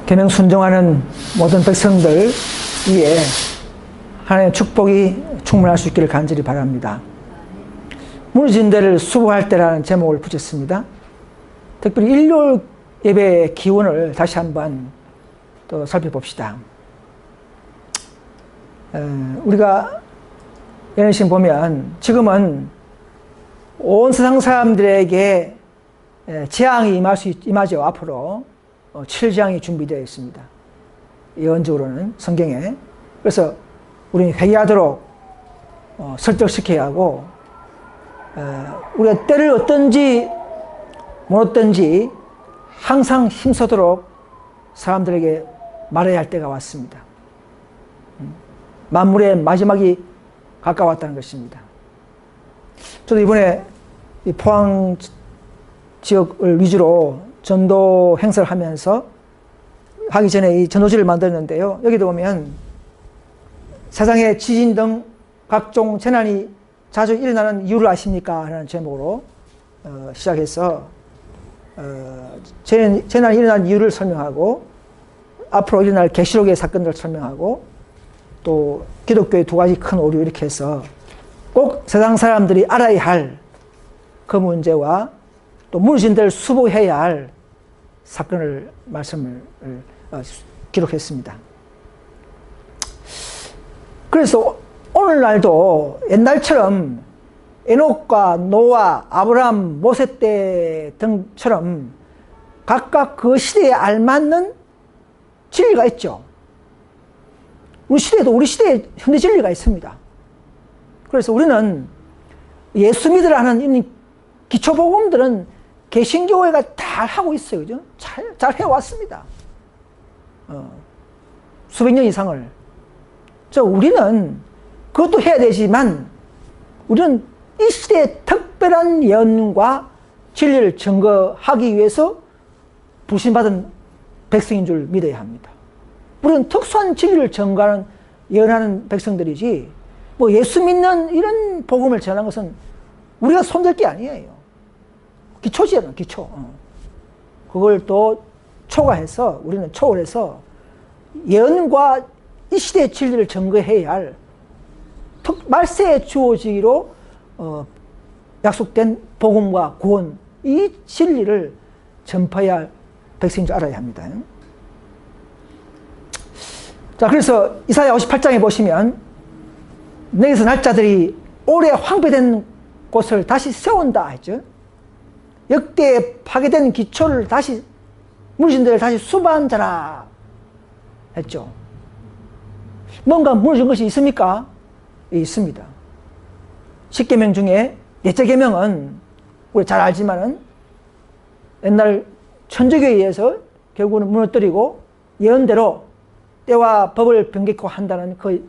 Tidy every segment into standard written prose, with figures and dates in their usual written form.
계명 순종하는 모든 백성들 위에 하나님의 축복이 충만할 수 있기를 간절히 바랍니다. 무너진 데를 수복할 때라는 제목을 붙였습니다. 특별히 일요일 예배의 기원을 다시 한번 또 살펴봅시다. 우리가 예언신 보면 지금은 온 세상 사람들에게 재앙이 임하죠. 앞으로 7재앙이 준비되어 있습니다. 예언적으로는 성경에. 그래서 우리는 회개하도록 설득시켜야 하고, 우리가 때를 어떤지 못 어떤지 항상 힘쓰도록 사람들에게 말해야 할 때가 왔습니다. 만물의 마지막이 가까웠다는 것입니다. 저도 이번에 이 포항 지역을 위주로 전도 행사를 하면서 하기 전에 이 전도지를 만들었는데요. 여기도 보면 세상에 지진 등 각종 재난이 자주 일어나는 이유를 아십니까? 하는 제목으로 시작해서 재난이 일어난 이유를 설명하고, 앞으로 일어날 계시록의 사건들을 설명하고, 또 기독교의 두 가지 큰 오류, 이렇게 해서 꼭 세상 사람들이 알아야 할 그 문제와 또 무너진 데를 수복해야 할 사건을 기록했습니다. 그래서 오늘날도 옛날처럼 에녹과 노아, 아브라함, 모세 때 등처럼 각각 그 시대에 알맞는 진리가 있죠. 우리 시대에도 우리 시대에 현대 진리가 있습니다. 그래서 우리는 예수 믿으라 하는 기초복음들은 개신교회가 잘 하고 있어요. 그죠? 잘 해왔습니다. 수백 년 이상을. 우리는 그것도 해야 되지만, 우리는 이 시대의 특별한 예언과 진리를 증거하기 위해서 부심받은 백성인 줄 믿어야 합니다. 우리는 특수한 진리를 증거하는, 예언하는 백성들이지, 뭐 예수 믿는 이런 복음을 전하는 것은 우리가 손댈 게 아니에요. 기초지요, 기초. 그걸 또 초과해서, 우리는 초월해서 예언과 이 시대의 진리를 증거해야 할 말세에 주어지기로 약속된 복음과 구원, 이 진리를 전파해야 할 백성인 줄 알아야 합니다. 자, 그래서 이사야 58장에 보시면 내게서 날짜들이 오래 황폐된 곳을 다시 세운다 했죠. 역대 파괴된 기초를 다시, 무너진 데를 다시 수부한 자라 했죠. 뭔가 무너진 것이 있습니까? 있습니다. 10계명 중에 넷째 계명은 우리 잘 알지만은 옛날 천주교에 의해서 결국은 무너뜨리고 예언대로 때와 법을 변개코 한다는 그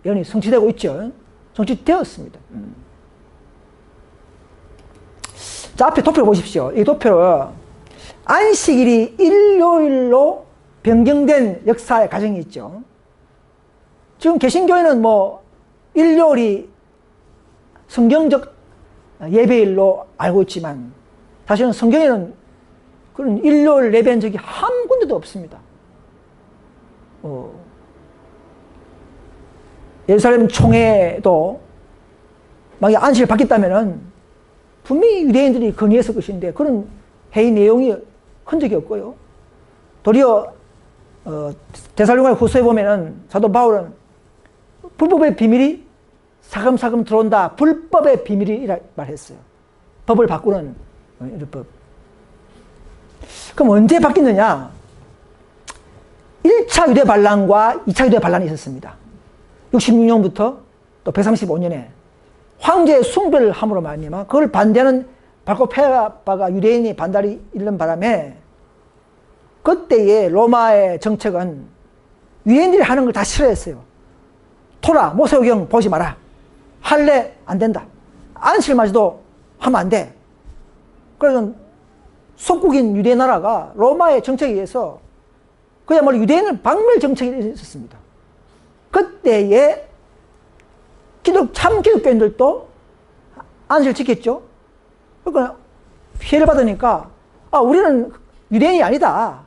예언이 성취되고 있죠. 성취되었습니다. 자, 앞에 도표 보십시오. 이 도표는 안식일이 일요일로 변경된 역사의 과정이 있죠. 지금 개신교회는 뭐 일요일이 성경적 예배일로 알고 있지만, 사실은 성경에는 그런 일요일 예배한 적이 한 군데도 없습니다. 예루살렘 총회도 만약에 안식일 바뀌었다면은 분명히 유대인들이 건의했을 것인데, 그런 회의 내용이 흔적이 없고요. 도리어 데살로니가 후서에 보면은 사도 바울은 불법의 비밀이 사금사금 들어온다, 불법의 비밀이라 말했어요. 법을 바꾸는 율법. 그럼 언제 바뀌느냐? 1차 유대 반란과 2차 유대 반란이 있었습니다. 66년부터 또 135년에 황제의 숭배를 함으로 말미암아 그걸 반대하는 밝고 페라바가 유대인이 반달이 일는 바람에, 그때의 로마의 정책은 유대인들이 하는 걸 다 싫어했어요. 토라, 모세오경 보지 마라. 할례 안 된다. 안식일마저도 하면 안 돼. 그래서 속국인 유대 나라가 로마의 정책에 의해서 그야말로 유대인을 박멸 정책이 있었습니다. 그때에 참 기독교인들도 안식을 지켰죠. 그러니까 피해를 받으니까 우리는 유대인이 아니다.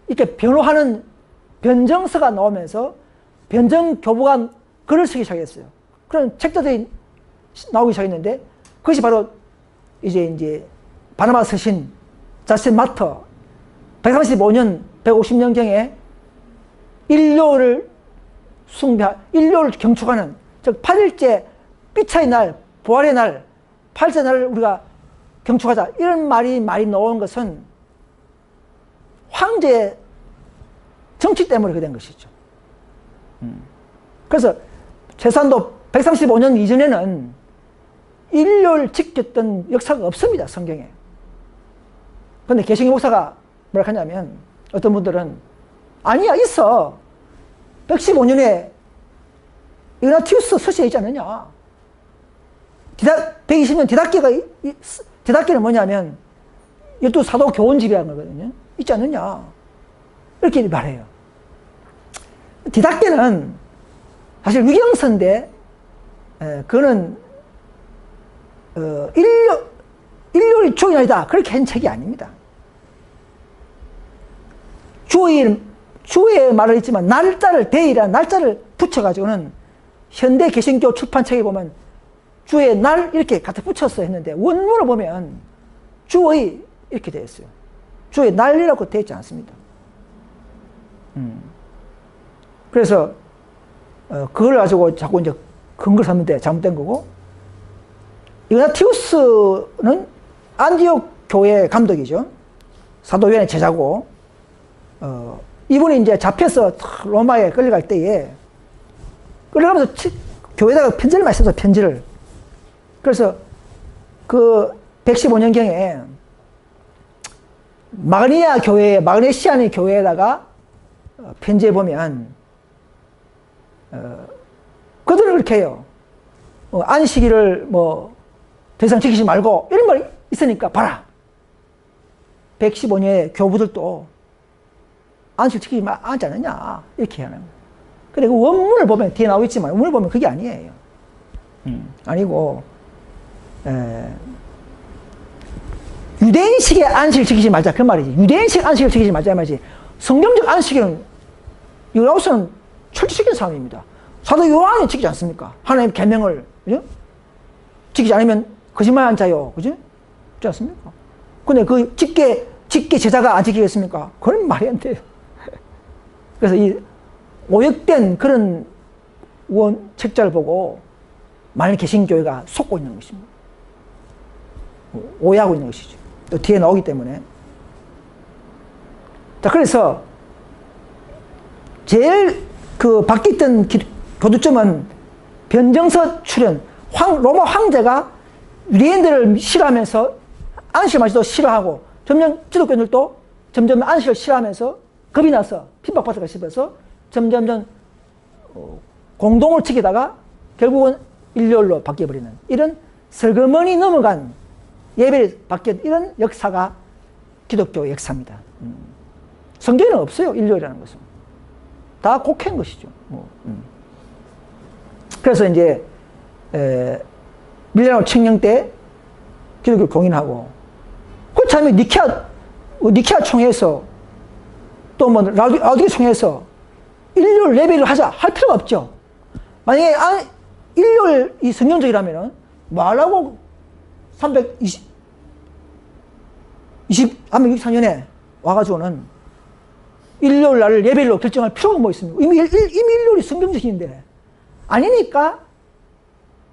이렇게 변호하는 변정서가 나오면서 변정교부가 글을 쓰기 시작했어요. 그런 책들이 나오기 시작했는데 그것이 바로 이제 바나바 서신, 자신 마터 135년, 150년경에 인류를 인류를 경축하는, 즉 8일째 삐차의 날, 부활의 날, 8일째 날을 우리가 경축하자, 이런 말이 나온 것은 황제의 정치 때문에 그렇게 된 것이죠. 그래서 최소한도 135년 이전에는 인류를 지켰던 역사가 없습니다, 성경에. 그런데 개신교 목사가 뭐라 하냐면, 어떤 분들은 아니야, 있어. 115년에 이그나티우스 서신에 있지 않느냐. 120년 디다케는 뭐냐면 12사도 교훈집이라는 거거든요. 있지 않느냐. 이렇게 말해요. 디다케는 사실 위경서인데, 그거는 인류의 주인이 아니다, 그렇게 한 책이 아닙니다. 주의 말을 했지만 날짜를, 데이라는 날짜를 붙여가지고는 현대 개신교 출판책에 보면 주의 날 이렇게 갖다 붙였어 했는데, 원문을 보면 주의 이렇게 되어 있어요. 주의 날이라고 되어 있지 않습니다. 그래서 그걸 가지고 자꾸 이제 근거를 삼는데 잘못된 거고, 이그나티우스는 안디옥 교회 감독이죠. 사도요한의 제자고, 이분이 이제 잡혀서 로마에 끌려갈 때에 끌려가면서 교회에다가 편지를 많이 썼어, 편지를. 그래서 그 115년경에 마그네시아의 교회에다가 편지에 보면 그들은 그렇게 해요. 안식일을 더 이상 지키지 말고, 이런 말이 있으니까 봐라. 115년의 교부들도 안식 지키지 않지 않느냐, 이렇게 하는 거예요. 근데 그 원문을 보면, 뒤에 나오겠지만 원문을 보면 그게 아니에요. 아니고 유대인식의 안식을 지키지 말자, 그 말이지. 유대인식 안식을 지키지 말자, 이 말이지. 성경적 안식일은 이거로서는 철저히 사람입니다. 사도 요한이 지키지 않습니까? 하나님의 계명을, 그죠? 지키지 않으면 거짓말한 자요, 그죠? 그렇지 않습니까? 근데 그 직계 제자가 안 지키겠습니까? 그건 말이 안 돼요. 그래서 이 오역된 그런 책자를 보고 많은 개신교회가 속고 있는 것입니다. 오해하고 있는 것이죠. 또 뒤에 나오기 때문에. 자, 그래서 제일 바뀌었던 교두점은 변정서 출현. 로마 황제가 유대인들을 싫어하면서 안식일마저도 싫어하고, 점점 기독교인들도 점점 안식을 싫어하면서 겁이 나서 핍박받을까 싶어서 점점 공동을 지키다가 결국은 일요일로 바뀌어버리는, 이런 슬그머니 넘어간 예배를 바뀌는 이런 역사가 기독교 역사입니다. 성경에는 없어요, 일요일이라는 것은. 다 곡해인 것이죠. 그래서 이제 밀라노 칙령 때 기독교를 공인하고, 그 참에 니케아 총회에서 또 라우디게 총회에서 일요일 예배를 하자 할 필요가 없죠. 만약에 일요일 이 성경적이라면은 뭐하려고 364년에 와가지고는 일요일 날을 예배일로 결정할 필요가 뭐 있습니까? 이미 일요일이 성경적인데. 아니니까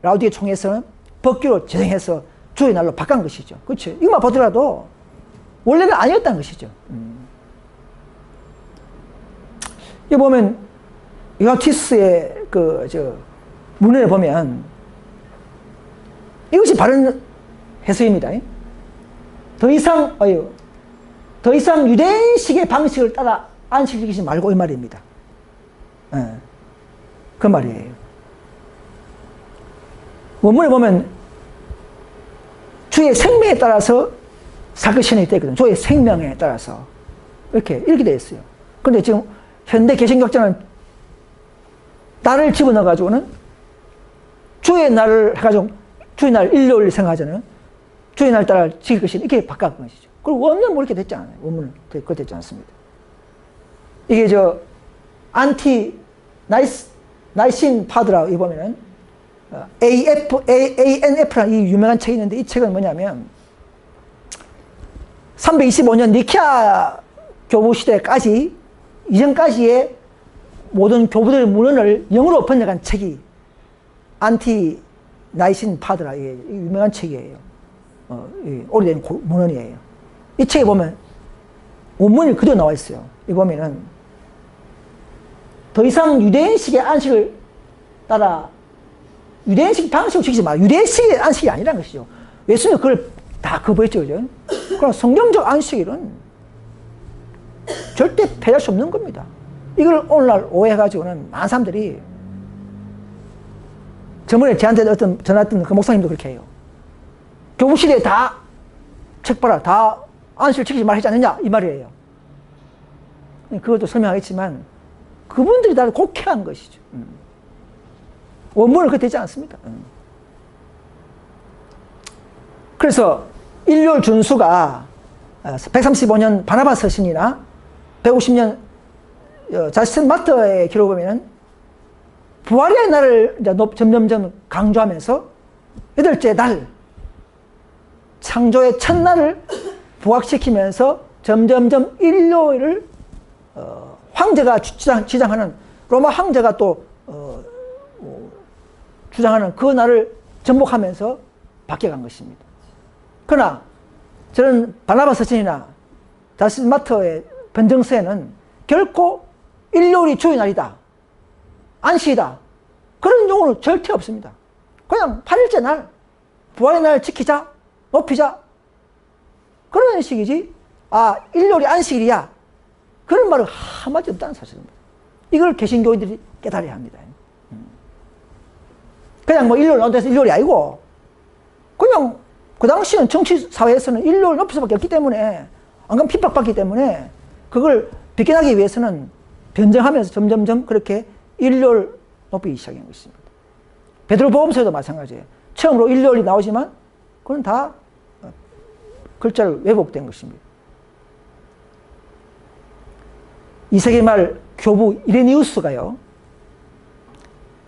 라우디게 총회에서는 법규로 제정해서 주의 날로 바꾼 것이죠. 그렇죠? 이것만 보더라도 원래는 아니었다는 것이죠. 여기 보면 이그나티우스의 문헌에 보면 이것이 바른 해석입니다. 더 이상 유대인식의 방식을 따라 안식을 지키지 말고, 이 말입니다. 그 말이에요. 원문에 보면 주의 생명에 따라서 사건 신이 되거든요. 주의 생명에 따라서 이렇게 되어 있어요. 그런데 지금 현대 개신교학자는 날을 집어넣어가지고는 주의 날을 해가지고 주의 날 일요일 생각하잖아요. 주의 날 따라 지킬 것이 이렇게 바꿔 것이죠. 그리고 원문은 뭐 이렇게 됐지 않아요. 원문은 그렇게 됐지 않습니다. 이게 안티 나이신 파드라고 이 보면은 ANF라는 이 유명한 책이 있는데 이 책은 뭐냐면 325년 니케아 교부 시대까지 이전까지의 모든 교부들의 문헌을 영어로 번역한 책이 안티 나이신 파드라 이 유명한 책이에요. 오래된 문헌이에요. 이 책에 보면 원문이 그대로 나와 있어요. 이 보면은 더 이상 유대인식의 안식을 따라 유대인식 방식을 지키지 마. 유대인식의 안식이 아니라는 것이죠. 예수님은 그걸 다 거부했죠. 그죠? 그럼 성경적 안식일은 절대 폐할 수 없는 겁니다. 이걸 오늘날 오해해가지고는 많은 사람들이 저번에 저한테 전화했던 그 목사님도 그렇게 해요. 교부시대에 다 책 봐라. 다 안식을 지키지 말라 했지 않느냐 이 말이에요. 그것도 설명하겠지만 그분들이 다 곡해한 것이죠. 원문은 그렇게 되지 않습니다. 그래서 일요일 준수가 135년 바나바 서신이나 150년 자스틴 마터의 기록을 보면 부활의 날을 이제 점점점 강조하면서 여덟째 날 창조의 첫날을 부각시키면서 점점점 일요일을 황제가 주장하는 로마 황제가 또 주장하는 그 날을 전복하면서 바뀌어간 것입니다. 그러나 저는 바나바 서신이나 자스틴 마터의 변정서에는 결코 일요일이 주의 날이다, 안식이다 그런 용어는 절대 없습니다. 그냥 8일째 날 부활의 날 지키자, 높이자 그런 식이지 일요일이 안식일이야 그런 말은 한마디 없다는 사실입니다. 이걸 개신교인들이 깨달아야 합니다. 그냥 일요일 논대에서 일요일이 아니고 그냥 그 당시는 정치 사회에서는 일요일 높일 수밖에 없기 때문에 안 그러면 핍박받기 때문에 그걸 비껴나기 위해서는 변정하면서 점점점 그렇게 일요일 높이기 시작한 것입니다. 베드로보험서에도 마찬가지예요. 처음으로 일요일이 나오지만 그건 다 글자를 왜곡된 것입니다. 2세기 말 교부 이레니우스가요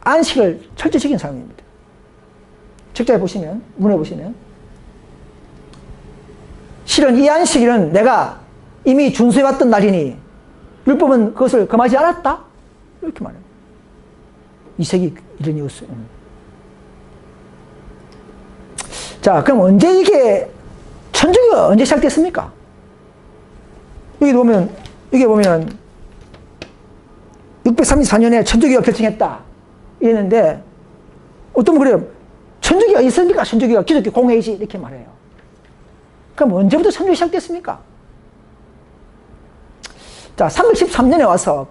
안식을 철저히 지킨 사람입니다. 책자에 보시면 문에 보시면 실은 이 안식일은 내가 이미 준수해왔던 날이니 율법은 그것을 금하지 않았다 이렇게 말해요. 2세기 이레니우스. 자, 그럼 언제 이게 천주교가 언제 시작됐습니까? 여기 보면 634년에 천주교가 결정했다 이랬는데 어떤 분 그래요. 천주교가 있습니까? 천주교가 기독교 공회이지 이렇게 말해요. 그럼 언제부터 천주교가 시작됐습니까? 자, 313년에 와서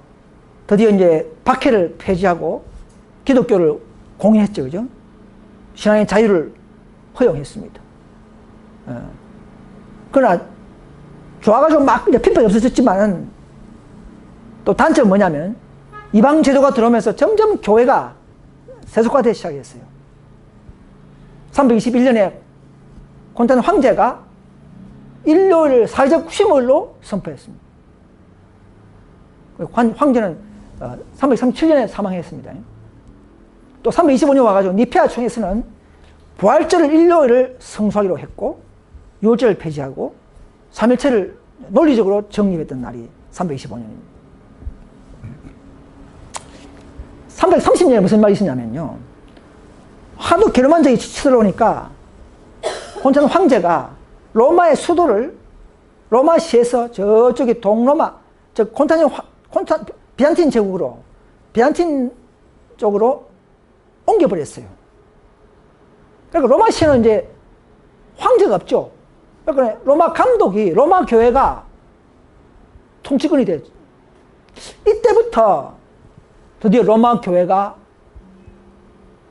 드디어 이제 박해를 폐지하고 기독교를 공인했죠. 그죠? 신앙의 자유를 허용했습니다. 그러나 좋아가지고 막 핍박이 없어졌지만은 또 단점은 뭐냐면 이방 제도가 들어오면서 점점 교회가 세속화되기 시작했어요. 321년에 콘스탄틴 황제가 일요일을 사회적 휴무일로 선포했습니다. 황제는 337년에 사망했습니다. 또 325년 와가지고 니페아 총회에서는 부활절을 일요일을 성수하기로 했고 6월절을 폐지하고 3일체를 논리적으로 정립했던 날이 325년입니다. 330년에 무슨 말이 있었냐면요. 하도 게르만족이 치들어오니까 콘스탄틴 황제가 로마의 수도를 로마시에서 저쪽에 동로마, 비잔틴 제국으로, 비잔틴 쪽으로 옮겨버렸어요. 그러니까 로마시에는 이제 황제가 없죠. 그러니까 로마 감독이, 로마 교회가 통치권이 됐죠. 이때부터 드디어 로마 교회가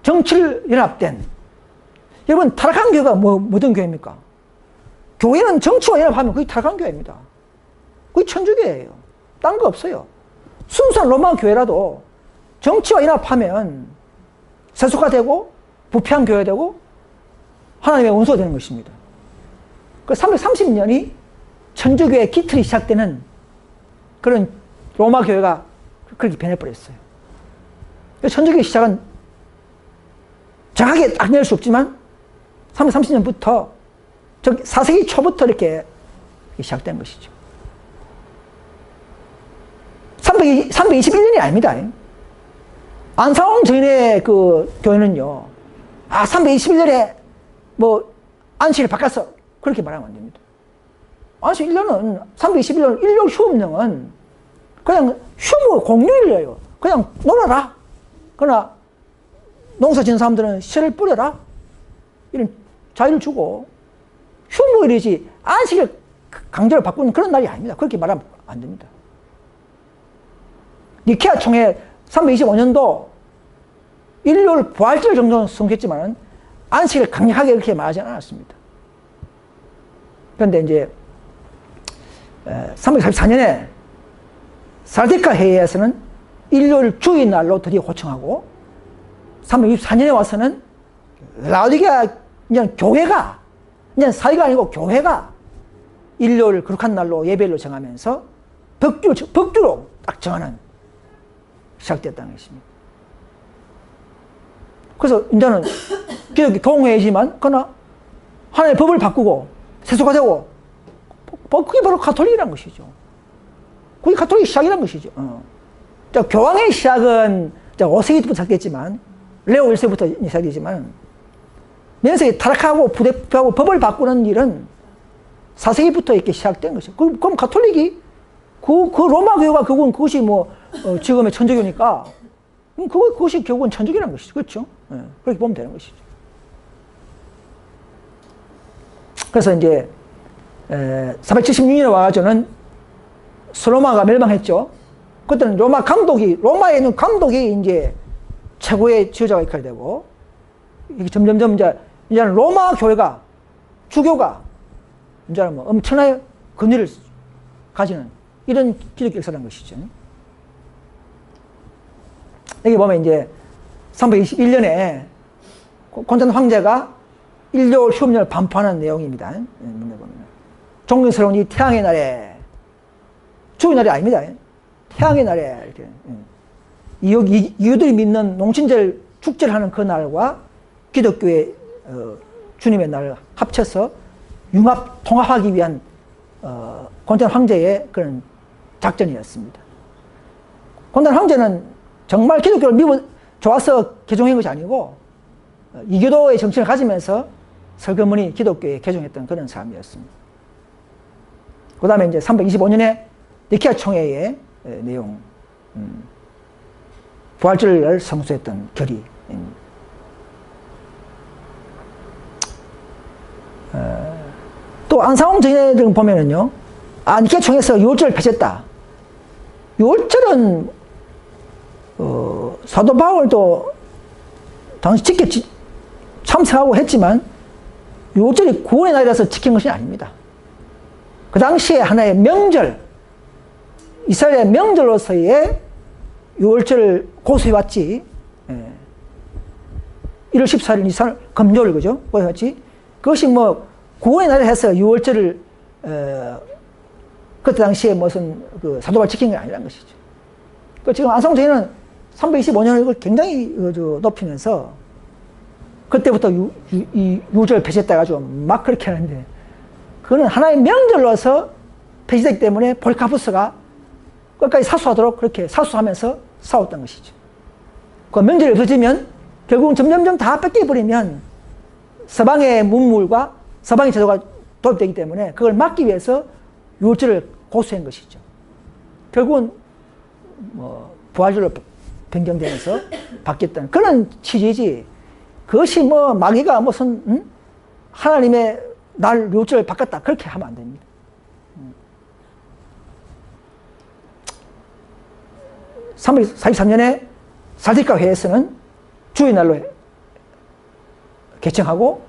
정치를 연합된, 여러분 타락한 교회가 뭐든 교회입니까? 교회는 정치와 연합하면 그게 타락한 교회입니다. 그게 천주교예요. 딴 거 없어요. 순수한 로마 교회라도 정치와 연합하면 세속화되고 부패한 교회되고 하나님의 원수가 되는 것입니다. 그 330년이 천주교의 기틀이 시작되는 그런 로마 교회가 그렇게 변해버렸어요. 천주교의 시작은 정확하게 딱 낼 수 없지만 330년부터 4세기 초부터 이렇게 시작된 것이죠. 321년이 아닙니다. 안상홍 전의 그 교회는요, 321년에 뭐 안식을 바꿨어, 그렇게 말하면 안 됩니다. 안식 1년은 321년 일요일 휴업령은 그냥 휴무 공휴일이에요. 그냥 놀아라. 그러나 농사 짓는 사람들은 씨를 뿌려라. 이런 자유를 주고 휴무일이지 안식을 강제로 바꾸는 그런 날이 아닙니다. 그렇게 말하면 안 됩니다. 니케아 총회 325년도 일요일 부활절 정도는 성공했지만 안식을 강력하게 그렇게 말하지 않았습니다. 그런데 이제 344년에 살디카 회의에서는 일요일 주일날로 드디어 호청하고 364년에 와서는 라오디게아 이제 교회가 이제 사회가 아니고 교회가 일요일 거룩한 날로 예배를 정하면서 법규로 딱 정하는 시작됐다는 것입니다. 그래서 이제는 기독교 동회이지만 그러나 하나의 법을 바꾸고 세속화 되고 그게 바로 가톨릭이라는 것이죠. 그게 가톨릭 시작이라는 것이죠. 교황의 시작은 5세기부터 시작됐지만 레오 1세부터 시작되지만 면세기 타락하고 부대표하고 법을 바꾸는 일은 4세기부터 이렇게 시작된 것이죠. 그럼 가톨릭이 그 로마 교회가 그것이 뭐 지금의 천주교니까 그것이 결국은 천주교라는 것이죠. 그렇죠? 그렇게 보면 되는 것이죠. 그래서 이제 476년에 와가지고는 서로마가 멸망했죠. 그때는 로마에 있는 감독이 이제 최고의 지도자가 역할이 되고, 이게 점점점 이제는 로마 교회가, 주교가, 이제는 뭐 엄청나게 권위를 가지는 이런 기독교 역사라는 것이죠. 여기 보면 이제 321년에 콘스탄틴 황제가 일요일 휴업령을 반포하는 내용입니다. 존경스러운 이 태양의 날에, 주의 날이 아닙니다. 태양의 날에 이렇게 이유들이 믿는 농신절 축제를 하는 그 날과 기독교의 주님의 날을 합쳐서 통합하기 위한 콘스탄틴 황제의 그런 작전이었습니다. 콘스탄틴 황제는 정말 기독교를 좋아서 개종한 것이 아니고 이교도의 정신을 가지면서 설교문이 기독교에 개종했던 그런 사람이었습니다. 그 다음에 이제 325년에 니케아 총회의 내용, 부활절을 성수했던 결의. 또 안상홍 전회를 보면은요, 니케아 총회에서 6월절을 폐지했다. 6월절은 사도 바울도 당시 참석하고 했지만 6월절이 구원의 날이라서 지킨 것이 아닙니다. 그 당시에 하나의 명절, 이스라엘의 명절로서의 6월절을 고수해왔지. 1월 14일 이스라엘 금요일, 그죠? 고수해왔지. 그것이 뭐 구원의 날에 해서 6월절을 그때 당시에 무슨 사도바울 지킨 게 아니라는 것이죠. 지금 안상홍 전회는 325년을 이걸 굉장히 높이면서 그때부터 이 6월절 폐지했다 가지고 막 그렇게 하는데, 그거는 하나의 명절로서 폐지되기 때문에 폴리카푸스가 끝까지 사수하도록 그렇게 사수하면서 싸웠던 것이죠. 그 명절이 없어지면 결국은 점점점 다 뺏겨버리면 서방의 문물과 서방의 제도가 도입되기 때문에 그걸 막기 위해서 6월절을 고수한 것이죠. 결국은 뭐 부활절로 변경되면서 바뀌었던 그런 취지이지, 그것이 뭐 마귀가 무슨 하나님의 날 6월절을 바꿨다 그렇게 하면 안 됩니다. 343년에 살디카 회에서는 주의 날로 개청하고,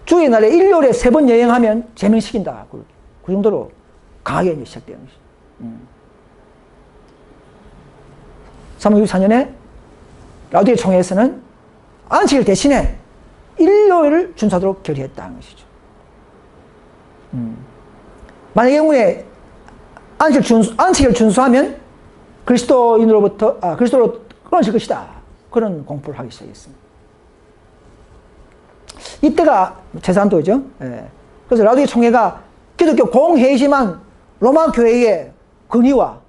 주의 날에 일요일에 3번 여행하면 제명시킨다. 그 정도로 강하게 이제 시작되는 것이죠. 364년에 라우디게 총회에서는 안식일 대신에 일요일을 준수하도록 결의했다는 것이죠. 만약에 경우에 안식일 준수하면 그리스도로 끊어질 것이다. 그런 공포를 하기 시작했습니다. 이때가 재산도죠. 예. 그래서 라우디게 총회가 기독교 공회이지만 로마 교회의 권위와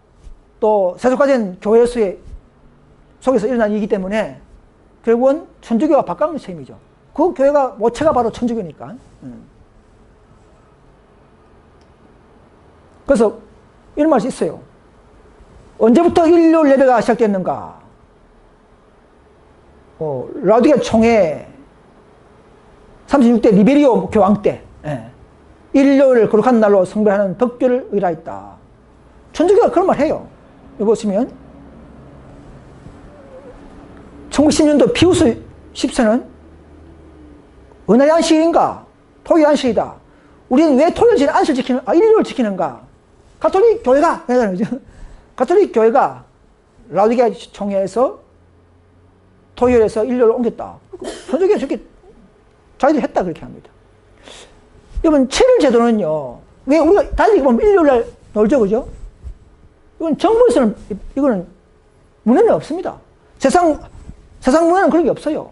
또 세속화된 교회 속에서 일어난 일이기 때문에 결국은 천주교가 박강의 셈이죠. 그 교회가 모체가 바로 천주교니까. 그래서 이런 말이 있어요. 언제부터 일요일 예배가 시작됐는가? 라우디게 총회 36대 리베리오 교황 때 일요일을 거룩한 날로 성별하는 덕교를 의뢰했다. 천주교가 그런 말 해요. 여기 보시면 1910년도 피우스 10세는 어느 날 안식일인가? 토요일 안식이다. 우리는 왜 토요일 일요일을 지키는가? 가톨릭 교회가 가톨릭 교회가 라우디게 총회에서 토요일에서 일요일을 옮겼다. 천주교가 저렇게 자기들이 했다 그렇게 합니다. 여러분 7일 제도는요. 왜 우리가 달리 보면 일요일날 놀죠, 그죠? 이건 정부에서는 이거는 문헌에 없습니다. 세상 문헌은 그런 게 없어요.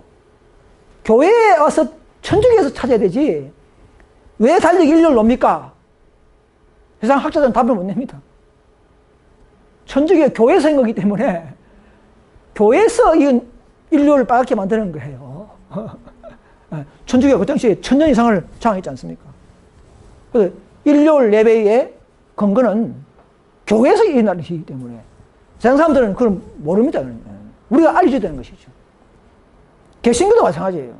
교회에 와서 천주교에서 찾아야 되지. 왜 달리 일요일 놉니까? 세상 학자들은 답을 못 냅니다. 천주교 교회에서 한 거기 때문에 교회에서 이건 일요일을 빨갛게 만드는 거예요. 천주교가 그 당시에 1000년 이상을 장악했지 않습니까? 그래서 일요일 예배의 근거는 교회에서 일어나는 일이기 때문에 세상 사람들은 그걸 모릅니다. 우리가 알려줘야 되는 것이죠. 개신교도 마찬가지예요.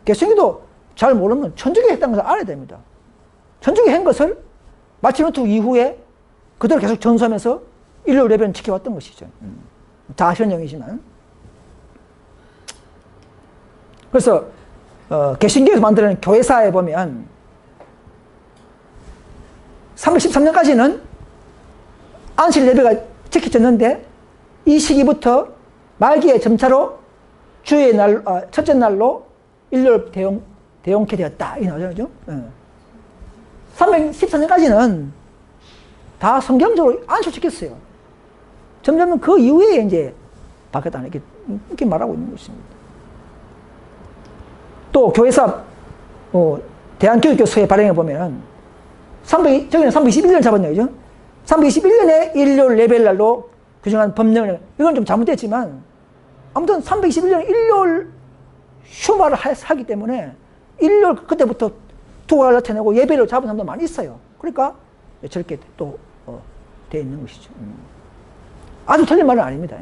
개신교도 잘 모르면 천주교 했다는 것을 알아야 됩니다. 천주교 한 것을 마틴 루터 이후에 그대로 계속 전수하면서 일요일 예배는 지켜왔던 것이죠. 다 현영이지만. 그래서 개신교에서 만드는 교회사에 보면 313년까지는 안식 예배가 지켜졌는데 이 시기부터 말기에 점차로 주의 첫째 날로 일요일 대용케 되었다. 이 나오죠. 314년까지는 다 성경적으로 안식시켰어요. 점점 그 이후에 이제 바뀌었다. 이렇게 말하고 있는 것입니다. 또 교회사 대한교육교서에 발행해 보면 저기는 321년 잡았네요. 그죠? 321년에 일요일 예배일 날로 규정한 법령을 이건 좀 잘못됐지만 아무튼 321년 일요일 휴마를 하기 때문에 일요일 그때부터 투가를 나타내고 예배를 잡은 사람도 많이 있어요. 그러니까 저렇게 또 되어 있는 것이죠. 아주 틀린 말은 아닙니다.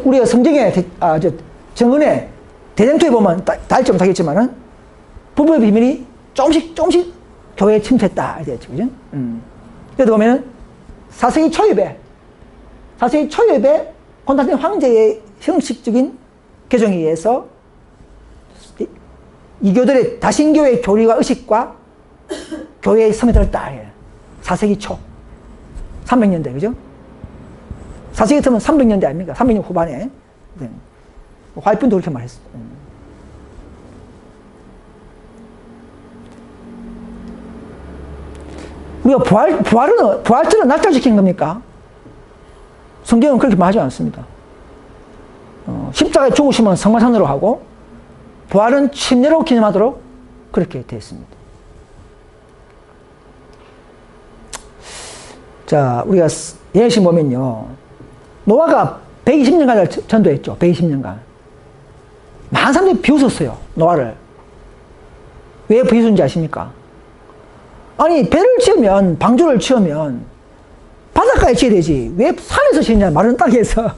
우리가 성경에 정은에 대쟁투에 보면 다일지 못하겠지만은 부부의 비밀이 조금씩 교회에 침투했다. 이랬죠. 그죠? 그래도 보면은 4세기 초엽에 콘스탄틴 황제의 형식적인 개정에 의해서 이교들의 다신교의 교리와 의식과 교회에 스며들었다. 4세기 초. 300년대, 그죠? 4세기 ter면 300년대 아닙니까? 300년 후반에. 네. 화이픈도 그렇게 말했어요. 우리가 부활절은 날짜를 지킨 겁니까? 성경은 그렇게 말하지 않습니다. 십자가에 죽으시면 성만찬으로 하고, 부활은 침례로 기념하도록 그렇게 되어 있습니다. 자, 우리가 예시 보면요. 노아가 120년간 전도했죠. 120년간. 많은 사람들이 비웃었어요. 노아를. 왜 비웃은지 아십니까? 아니, 배를 지으면, 방주를 지으면 바닷가에 지어야 되지. 왜 산에서 지느냐, 마른 땅에서.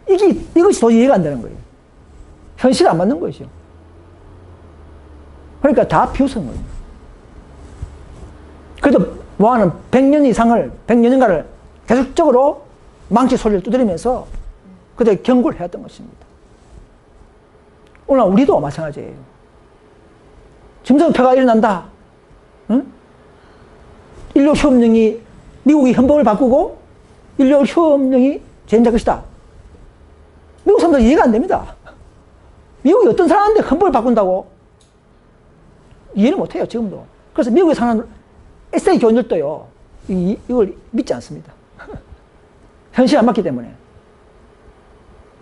이것이 도저히 이해가 안 되는 거예요. 현실에 안 맞는 것이죠. 그러니까 다 비웃은 거예요. 그래도 노아는 100년간을 계속적으로 망치 소리를 두드리면서 그때 경고를 해왔던 것입니다. 오늘 우리도 마찬가지예요. 점성표가 일어난다. 응? 일요 휴업령이 미국이 헌법을 바꾸고 일요 휴업령이 제한될 것이다. 미국 사람들 이해가 안 됩니다. 미국이 어떤 사람한테 헌법을 바꾼다고 이해를 못 해요, 지금도. 그래서 미국에 사는 에세이 교원들도요, 이걸 믿지 않습니다. 현실 안 맞기 때문에.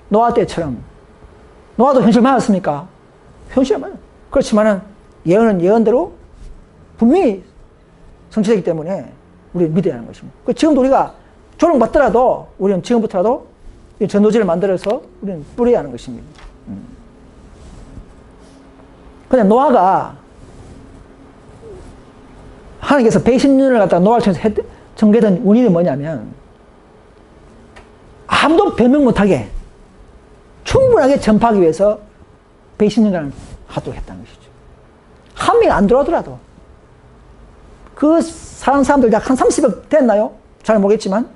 노아 때처럼. 노아도 현실 맞았습니까? 현실 안 맞아요. 그렇지만은 예언은 예언대로 분명히 성취되기 때문에 우리는 믿어야 하는 것입니다. 지금도 우리가 조롱받더라도 우리는 지금부터라도 전도지를 만들어서 우리는 뿌려야 하는 것입니다. 그냥 노아가 하나님께서 120년을 갖다가 노아를 통해서 전개된 원인이 뭐냐면 아무도 변명 못하게 충분하게 전파하기 위해서 120년간 하도록 했다는 것이죠. 한 명이 안 들어오더라도 그 사는 사람들 약 한 30억 됐나요? 잘 모르겠지만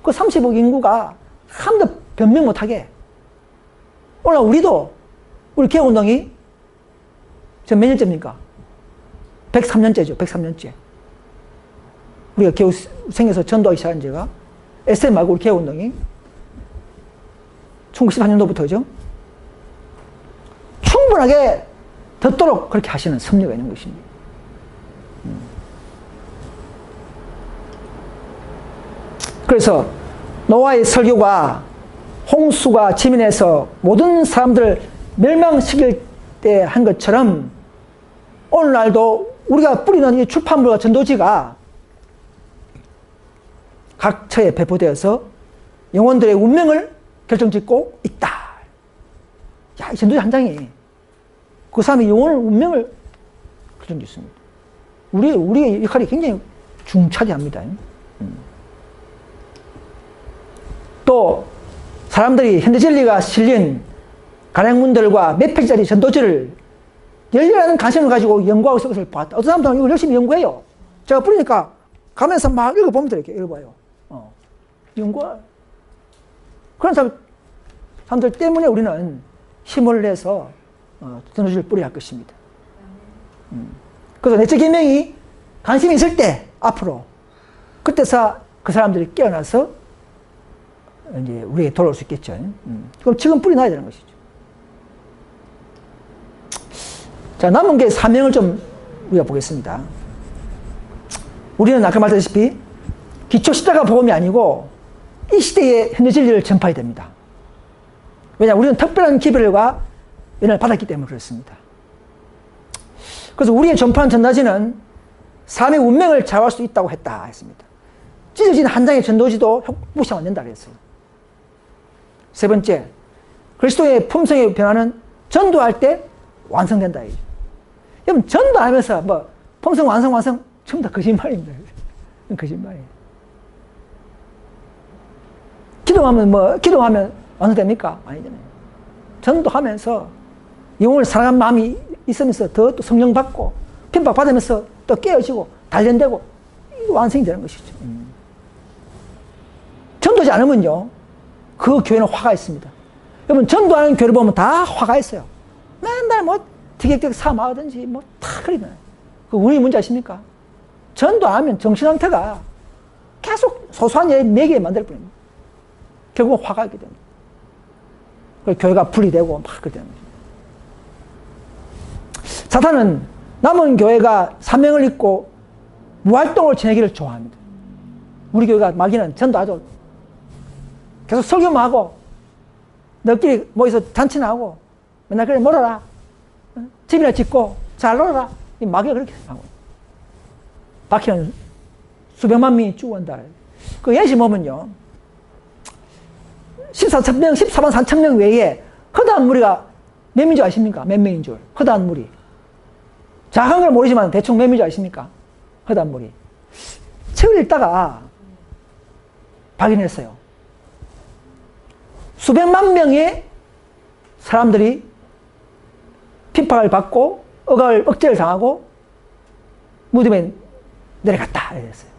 그 30억 인구가 아무도 변명 못하게 오늘 우리 개혁운동이 지금 몇 년째입니까? 103년째죠. 103년째. 우리가 개혁 생겨서 전도하기 시작한 지가 SM 말고 우리 개혁운동이 1914년도부터죠. 충분하게 듣도록 그렇게 하시는 섭리가 있는 것입니다. 그래서 노아의 설교가 홍수가 지면해서 모든 사람들을 멸망시킬 때 한 것처럼 오늘날도 우리가 뿌리는 이 출판물과 전도지가 각 처에 배포되어서 영혼들의 운명을 결정짓고 있다. 야, 이 전도지 한 장이 그 사람의 영혼의 운명을 결정짓습니다. 우리의 역할이 굉장히 중차대합니다. 또 사람들이 현대진리가 실린 간행문들과 몇 페이지짜리 전도지를 열렬한 관심을 가지고 연구하고 있는 것을 봤다. 어떤 사람들은 이걸 열심히 연구해요. 제가 뿌리니까 가면서 막 읽어봅니다. 이렇게 읽어봐요. 연구할. 그런 사람들 때문에 우리는 힘을 내서 전도지를 뿌려야 할 것입니다. 그래서 내적 계명이 관심이 있을 때 앞으로 그때서 그 사람들이 깨어나서 이제 우리에게 돌아올 수 있겠죠. 그럼 지금 뿌려놔야 되는 것이죠. 자, 남은 게 사명을 좀 우리가 보겠습니다. 우리는 아까 말했다시피 기초 시대가 복음이 아니고 이 시대의 현대 진리를 전파해야 됩니다. 왜냐, 우리는 특별한 기별과 은혜를 받았기 때문에 그렇습니다. 그래서 우리의 전파한 전도지는 삶의 운명을 좌우할 수 있다고 했습니다. 찢어진 한 장의 전도지도 무시하면 안 된다 그랬어요. 세 번째, 그리스도의 품성의 변화는 전도할 때 완성된다. 여러분, 전도하면서 뭐 품성 완성 전부 다 거짓말입니다. 거짓말이에요. 기도하면 완성됩니까? 아니잖아요. 전도하면서 영혼을 사랑하는 마음이 있으면서 더 또 성령 받고 핍박 받으면서 또 깨어지고 단련되고 완성이 되는 것이죠. 전도지 않으면요, 그 교회는 화가 있습니다. 여러분, 전도하는 교회를 보면 다 화가 있어요. 맨날 뭐 티격태격 사망하든지 뭐 다 그러잖아요. 그 원인이 뭔지 아십니까? 전도 안 하면 정신 상태가 계속 소소한 일에 매게 만들 뿐입니다. 결국은 화가 있게 됩니다. 그래서 교회가 분리되고 막 그렇게 되는 거죠. 사탄은 남은 교회가 사명을 잊고 무활동을 지내기를 좋아합니다. 우리 교회가 마귀는 전도하죠. 계속 설교만 하고 너끼리 모여서 잔치나 하고 맨날 그래 놀아라, 집이나 짓고 잘 놀아라. 이 마귀가 그렇게 하고 박희는 수백만 명이 죽어온다. 그 예시 보면요, 14만 4천 명 외에 허다한 무리가 몇 민줄 아십니까? 몇 명인 줄. 허다한 무리. 정확한 걸 모르지만 대충 몇 민줄 아십니까? 허다한 무리. 책을 읽다가 발견했어요. 수백만 명의 사람들이 핍박을 받고 억제를 당하고 무덤에 내려갔다 이랬어요.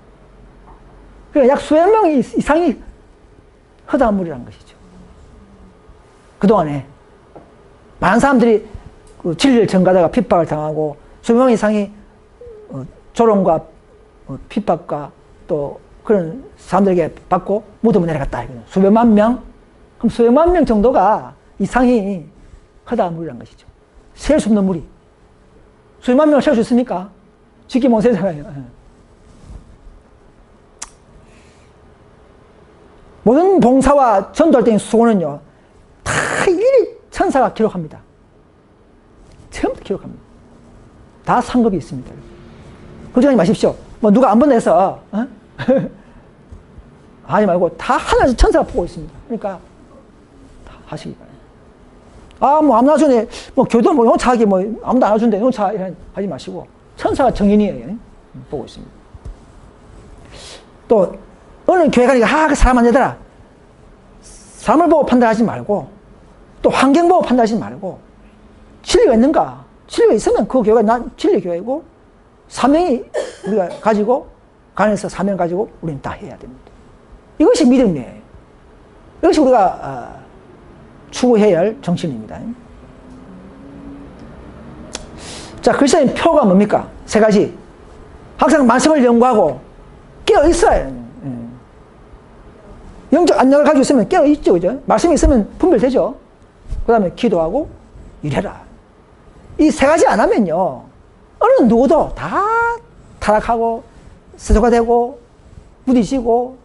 그러니까 약 수백 명 이상이 허다한 무리라는 것이죠. 그동안에 많은 사람들이 그 진리를 전가하다가 핍박을 당하고 수백 명 이상이 조롱과 핍박과 또 그런 사람들에게 받고 무덤에 내려갔다. 수백만 명? 그럼 수백만 명 정도가 이상이 허다한 무리라는 것이죠. 셀 수 없는 무리. 수백만 명을 셀 수 있습니까? 쉽게 못 세잖아요. 모든 봉사와 전도할 때의 수고는요, 다 일일이 천사가 기록합니다. 전부 기록합니다. 다 상급이 있습니다. 걱정하지 마십시오. 뭐 누가 안 본다 해서 하지 말고 다 하나씩 천사가 보고 있습니다. 그러니까 다 하시기 바랍니다. 아, 뭐 아무나 전에 뭐 교도 뭐 용차하기 뭐 아무도 안 와준대 용차 이런 하지 마시고 천사가 정인이에요. 보고 있습니다. 또 어느 교회 가니까 그 사람 안 되더라. 사람을 보고 판단하지 말고 또 환경 보고 판단하지 말고 진리가 있는가? 진리가 있으면 그 교회가 난 진리 교회고 사명이 우리가 가지고 간에서 사명 가지고 우리는 다 해야 됩니다. 이것이 믿음이에요. 이것이 우리가 추구해야 할 정신입니다. 자, 그리스도인 표가 뭡니까? 세 가지. 항상 말씀을 연구하고 깨어 있어야 해요. 영적 안녕을 가지고 있으면 깨어 있죠, 그죠? 말씀이 있으면 분별되죠. 그 다음에 기도하고 일해라. 이 세 가지 안 하면요, 어느 누구도 다 타락하고 세조가 되고 부딪히고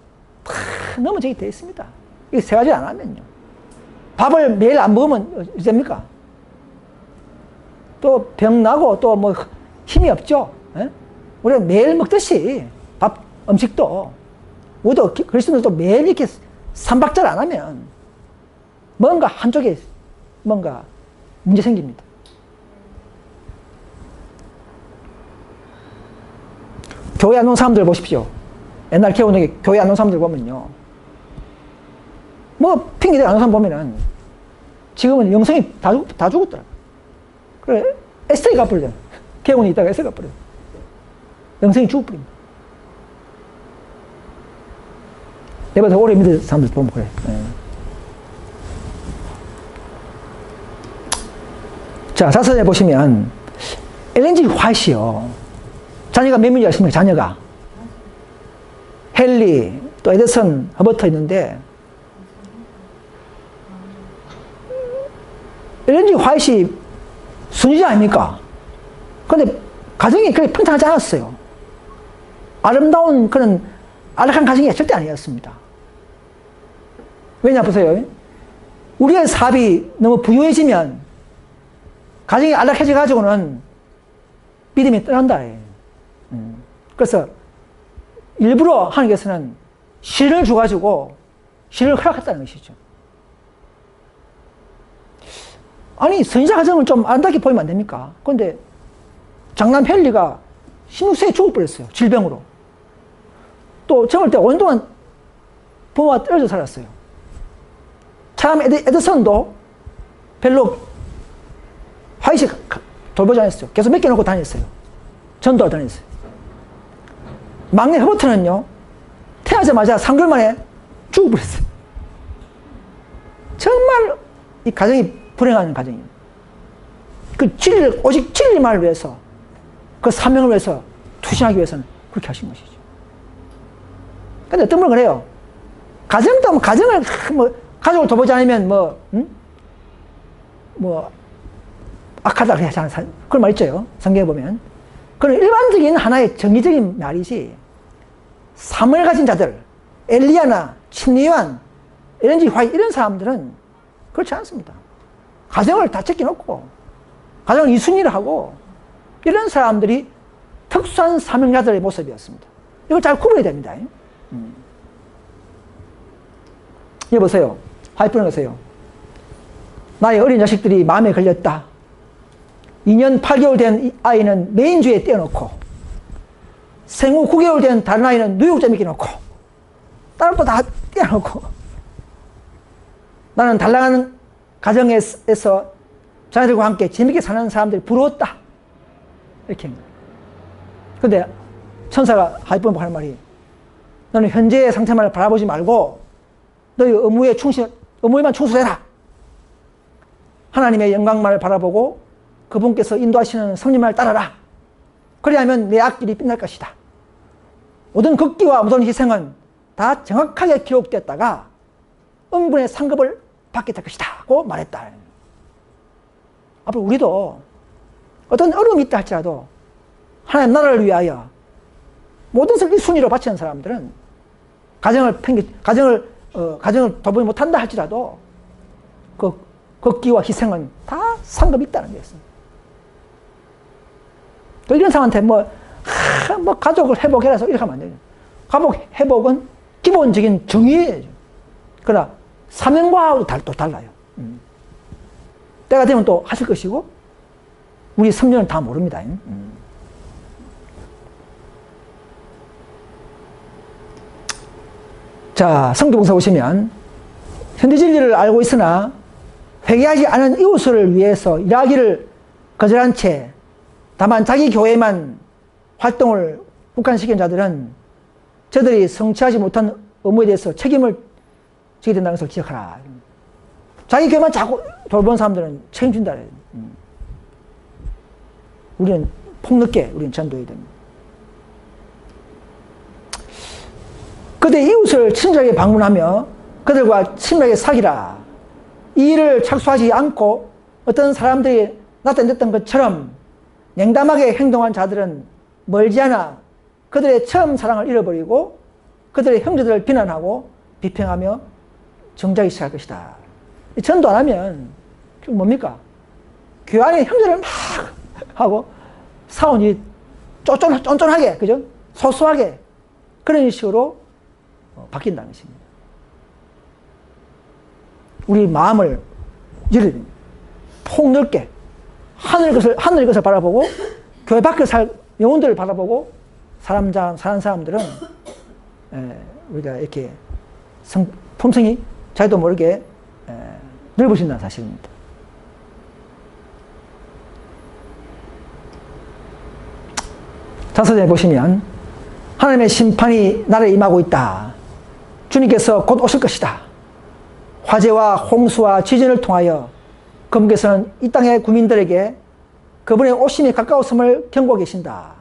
다 넘어지게 되어 있습니다. 이 세 가지 안 하면요. 밥을 매일 안 먹으면 어떻습니까? 또 병나고 또 뭐 힘이 없죠. 에? 우리가 매일 먹듯이 밥 음식도 우리도 그리스도인들도 매일 이렇게 삼박자를 안 하면 뭔가 한쪽에 뭔가 문제 생깁니다. 교회 안 온 사람들 보십시오. 옛날 개운하게 교회 안 온 사람들 보면요, 뭐 핑계대고 안 온 사람 보면은 지금은 영성이 다 죽었더라. 그래 에스테이 가버려. 개운이 있다가 에스테이 가버려. 영성이 죽어버립니다. 내가 더 오래 믿을 사람들 보면 그래. 자, 자서전에 보시면 엘렌 G 화이트요. 자녀가 몇 명이 있습니까? 자녀가 헨리, 또 에디슨, 허버트 있는데 엘렌 G 화이트이 순위자 아닙니까? 그런데 가정이 그렇게 평탄하지 않았어요. 아름다운 그런 안락한 가정이 절대 아니었습니다. 왜냐 보세요. 우리의 사업이 너무 부유해지면 가정이 안락해져 가지고는 믿음이 떠난다. 그래서 일부러 하나님께서는 시련을 줘가지고 시련을 허락했다는 것이죠. 아니, 선지자 가정을 좀 아름답게 보이면 안 됩니까? 그런데 장남 헨리가 16세에 죽어버렸어요. 질병으로. 또 젊을 때 5년 동안 부모와 떨어져 살았어요. 참 에디슨도 별로 화이트 돌보지 않았어요. 계속 맡겨놓고 다녔어요. 전도를 다녔어요. 막내 허버트는요, 태어나자마자 3개월 만에 죽어버렸어요. 정말 이 가정이 불행한 가정이에요. 그 진리를, 오직 진리만을 위해서, 그 사명을 위해서 투신하기 위해서는 그렇게 하신 것이죠. 근데 어떤 분은 그래요. 가정도 뭐 가정을 가족을 돌보지 않으면 악하다 그래 하잖아요. 그런 말 있죠. 성경에 보면. 그건 일반적인 하나의 정의적인 말이지, 사명을 가진 자들, 엘리야나 침례요한, 엘렌 G 화이트 이런 사람들은 그렇지 않습니다. 가정을 다 제껴놓고 가정을 이순위를 하고 이런 사람들이 특수한 사명자들의 모습이었습니다. 이걸 잘 구분해야 됩니다. 여기 보세요. 화이트는 보세요. 나의 어린 자식들이 마음에 걸렸다. 2년 8개월 된 아이는 메인주에 떼어놓고, 생후 9개월 된 다른 아이는 누육자 맡겨놓고, 다른 거 다 떼어놓고, 나는 단란한 가정에서 자녀들과 함께 재밌게 사는 사람들이 부러웠다. 이렇게 합니다. 근데 천사가 하이폰 하는 말이, 너는 현재의 상태만을 바라보지 말고 너희 의무에만 충실해라. 하나님의 영광만을 바라보고 그분께서 인도하시는 성령만을 따라라. 그리하면 내 앞길이 빛날 것이다. 모든 극기와 모든 희생은 다 정확하게 기록됐다가 응분의 상급을 받게 될 것이다 고 말했다. 앞으로 우리도 어떤 어려움이 있다 할지라도 하나님 나라를 위하여 모든 것을 순위로 바치는 사람들은 가정을 돌보지 못한다 할지라도 그 걷기와 희생은 다 상급이 있다는 것입니다. 또 이런 사람한테 뭐 가족을 회복해라서 이렇게 하면 안 돼요. 가족 회복은 기본적인 정의예요. 그러나 사명과도 또 달라요. 때가 되면 또 하실 것이고 우리 성령은 다 모릅니다. 자, 성도봉사 보시면 현대 진리를 알고 있으나 회개하지 않은 이웃을 위해서 일하기를 거절한 채 다만 자기 교회만 활동을 국한시킨 자들은 저들이 성취하지 못한 의무에 대해서 책임을 지게 된다는 것을 기억하라. 자기 교회만 자꾸 돌보는 사람들은 책임진다. 우리는 폭넓게 우리는 전도해야 됩니다. 그때 이웃을 친절하게 방문하며 그들과 친밀하게 사귀라. 이 일을 착수하지 않고 어떤 사람들이 나타냈던 것처럼 냉담하게 행동한 자들은 멀지 않아 그들의 처음 사랑을 잃어버리고 그들의 형제들을 비난하고 비평하며 정죄하기 시작할 것이다. 전도 안 하면 뭡니까? 교회 안에 형제를 막 하고 사원이 쫀쫀하게, 그죠? 소소하게 그런 식으로 바뀐다는 것입니다. 우리 마음을 열어야 됩니다. 폭넓게 하늘 것을 바라보고 교회 밖에 살 영혼들을 바라보고 사는 사람들은 우리가 이렇게 품성이 자기도 모르게 넓어진다는 사실입니다. 자서전에 보시면 하나님의 심판이 나를 임하고 있다. 주님께서 곧 오실 것이다. 화재와 홍수와 지진을 통하여 그분께서는 이 땅의 국민들에게 그분의 오심이 가까웠음을 경고하고 계신다.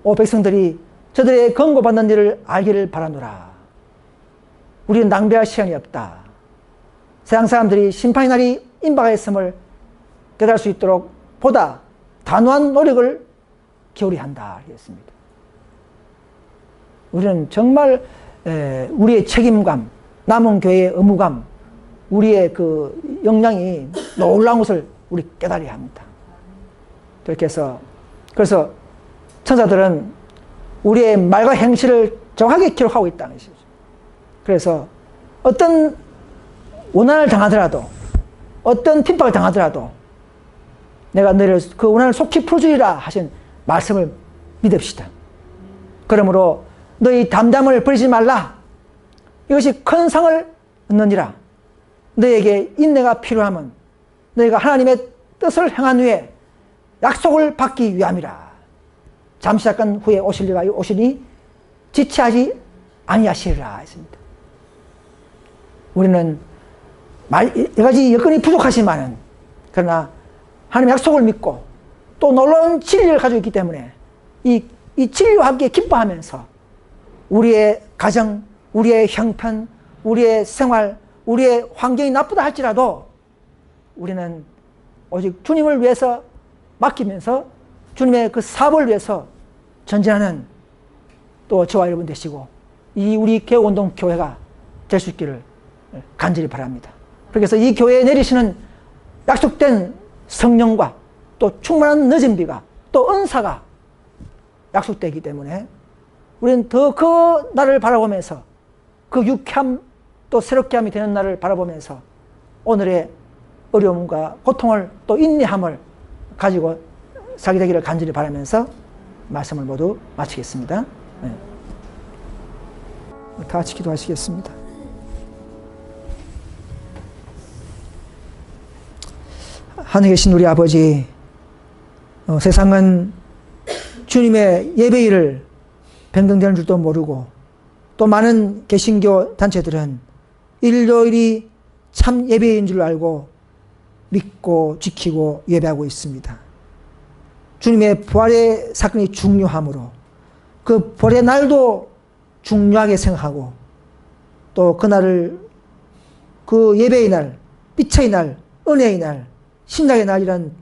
오 백성들이 저들의 경고받는 일을 알기를 바라노라. 우리는 낭비할 시간이 없다. 세상 사람들이 심판의 날이 임박하였음을 깨달을 수 있도록 보다 단호한 노력을 기울여야 한다. 했습니다. 우리는 정말 우리의 책임감, 남은 교회의 의무감, 우리의 그 역량이 놀라운 것을 우리 깨달아야 합니다. 그렇게 해서 그래서 천사들은 우리의 말과 행실을 정확하게 기록하고 있다는 것이죠. 그래서 어떤 원한을 당하더라도 어떤 핍박을 당하더라도 내가 너를 그 원한을 속히 풀어주리라 하신 말씀을 믿읍시다. 그러므로 너희 담담을 버리지 말라. 이것이 큰 상을 얻느니라. 너에게 인내가 필요하면 너희가 하나님의 뜻을 행한 후에 약속을 받기 위함이라. 잠시 잠깐 후에 오시니 지체하지 아니하시리라 했습니다. 우리는 여러 가지 여건이 부족하지만은 그러나 하나님의 약속을 믿고 또 놀라운 진리를 가지고 있기 때문에 이 진리와 함께 기뻐하면서 우리의 가정, 우리의 형편, 우리의 생활, 우리의 환경이 나쁘다 할지라도 우리는 오직 주님을 위해서 맡기면서 주님의 그 사업을 위해서 전진하는 또 저와 여러분 되시고 이 우리 개운동 교회가 될 수 있기를 간절히 바랍니다. 그래서 이 교회에 내리시는 약속된 성령과 또 충만한 늦은 비가 또 은사가 약속되기 때문에 우리는 더 그 날을 바라보면서 그 유쾌함 또 새롭게 함이 되는 날을 바라보면서 오늘의 어려움과 고통을 또 인내함을 가지고 살게 되기를 간절히 바라면서 말씀을 모두 마치겠습니다. 네. 다 같이 기도하시겠습니다. 하늘에 계신 우리 아버지, 세상은 주님의 예배일을 변경되는 줄도 모르고 또 많은 개신교 단체들은 일요일이 참 예배인 줄 알고 믿고 지키고 예배하고 있습니다. 주님의 부활의 사건이 중요하므로 그 부활의 날도 중요하게 생각하고 또 그날을 그 예배의 날, 빛의 날, 은혜의 날, 신약의 날이란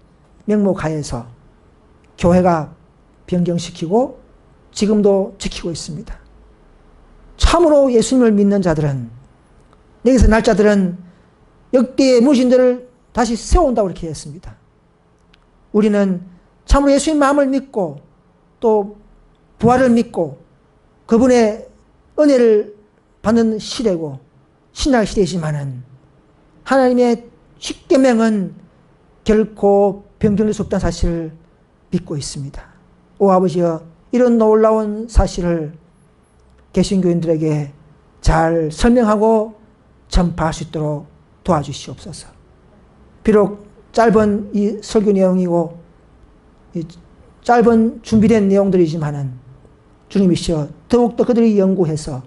명목하에서 교회가 변경시키고 지금도 지키고 있습니다. 참으로 예수님을 믿는 자들은, 여기서 날짜들은 역대의 무신들을 다시 세운다고 이렇게 했습니다. 우리는 참으로 예수님 마음을 믿고 또 부활을 믿고 그분의 은혜를 받는 시대고 신약 시대이지만은 하나님의 십계명은 결코 변경될 수 없다는 사실을 믿고 있습니다. 오 아버지여, 이런 놀라운 사실을 개신교인들에게 잘 설명하고 전파할 수 있도록 도와주시옵소서. 비록 짧은 이 설교 내용이고 이 짧은 준비된 내용들이지만은 주님이시여 더욱더 그들이 연구해서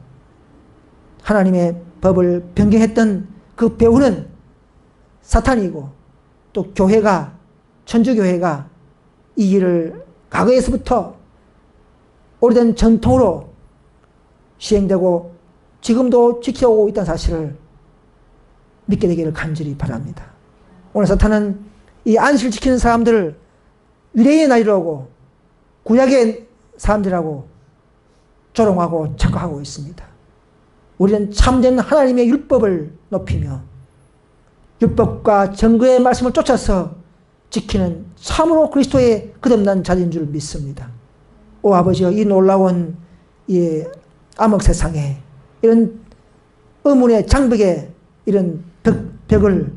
하나님의 법을 변경했던 그 배후는 사탄이고 또 교회가, 천주교회가 이 일을 과거에서부터 오래된 전통으로 시행되고 지금도 지켜오고 있다는 사실을 믿게 되기를 간절히 바랍니다. 오늘 사탄은 이 안식을 지키는 사람들을 유대인의 나이라고 구약의 사람들이라고 조롱하고 착각하고 있습니다. 우리는 참된 하나님의 율법을 높이며 율법과 정거의 말씀을 쫓아서 지키는 참으로 그리스도의 끝없는 자들인 줄 믿습니다. 오 아버지여, 이 놀라운 이 암흑 세상에 이런 의문의 장벽에 이런 벽을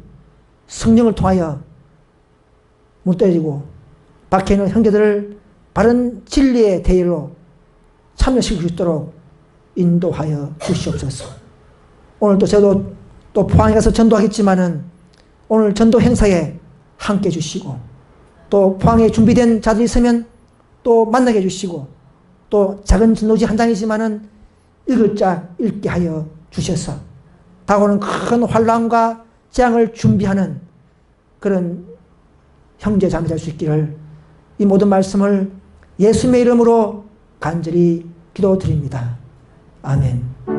성령을 통하여 무너뜨리고 밖에 있는 형제들을 바른 진리의 대열로 참여시킬 수 있도록 인도하여 주시옵소서. 오늘도 저도 또 포항에 가서 전도하겠지만은 오늘 전도 행사에 함께 해주시고 또 포항에 준비된 자들이 있으면 또 만나게 해주시고 또 작은 전도지 한 장이지만은 읽을 자 읽게 하여 주셔서 다가오는 큰 환난과 재앙을 준비하는 그런 형제 자매 될 수 있기를 이 모든 말씀을 예수님의 이름으로 간절히 기도드립니다. 아멘.